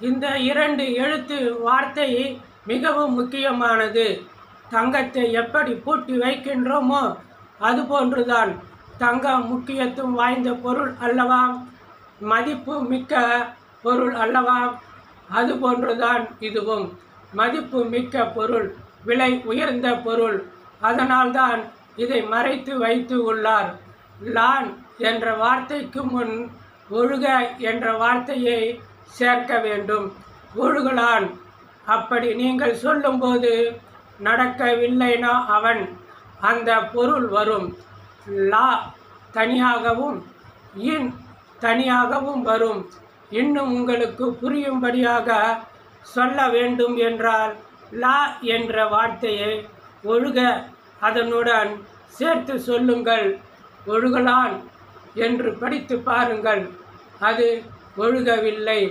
இந்த 2 எழுத்து வார்த்தை மிகவும் முக்கியமானது. தங்கத்தை எப்படி பூட்டி வைக்கின்றோமோ அதுபோன்றுதான் தங்கம் முக்கியத்துவம் வாய்ந்த பொருள் அல்லவா, மதிப்பு மிக்க பொருள் அல்லவா. அதுபோன்றுதான் இதுவும் மதிப்பு மிக்க பொருள், விலை உயர்ந்த பொருள். அதனால்தான் இதை மறைத்து வைத்து உள்ளார். லான் என்ற வார்த்தைக்கு முன் ஒழுக என்ற வார்த்தையை சேர்க்க வேண்டும். ஒழுகலான். அப்படி நீங்கள் சொல்லும்போது நடக்கவில்லைனா அவன் அந்த பொருள் வரும். லா தனியாகவும் இன் தனியாகவும் வரும். இன்னும் உங்களுக்கு புரியும்படியாக சொல்ல வேண்டும் என்றால் லா என்ற வார்த்தையை ஒழுக அதனுடன் சேர்த்து சொல்லுங்கள். ஒழுகலான் என்று படித்து பாருங்கள். அது ஒழுகவில்லை,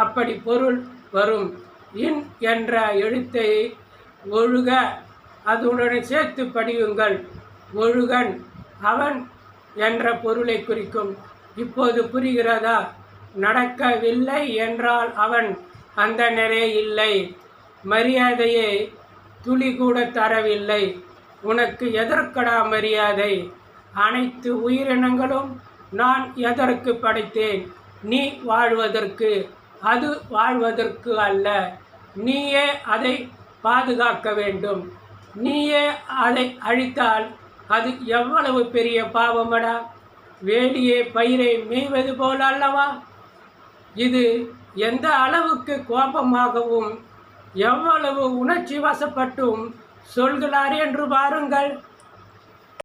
அப்படி பொருள் வரும். இன் என்ற எழுத்தை ஒழுக அதனுடன் சேர்த்து படியுங்கள். ஒழுகன் அவன் என்ற பொருளை குறிக்கும். இப்போது புரிகிறதா? நடக்கவில்லை என்றால் அவன் அந்த நிறை இல்லை. மரியாதையை துளி கூட தரவில்லை. உனக்கு எதற்கடா மரியாதை? அனைத்து உயிரினங்களும் நான் எதற்கு படைத்தேன்? நீ வாழ்வதற்கு, அது வாழ்வதற்கு அல்ல. நீயே அதை பாதுகாக்க வேண்டும். நீயே அதை அழித்தால் அது எவ்வளவு பெரிய பாவமடா. வேலியே பயிரை மேய்வது போல அல்லவா. இது எந்த அளவுக்கு கோபமாகவும் எவ்வளவு உணர்ச்சி வசப்பட்டும் சொல்கிறார் என்று பாருங்கள்.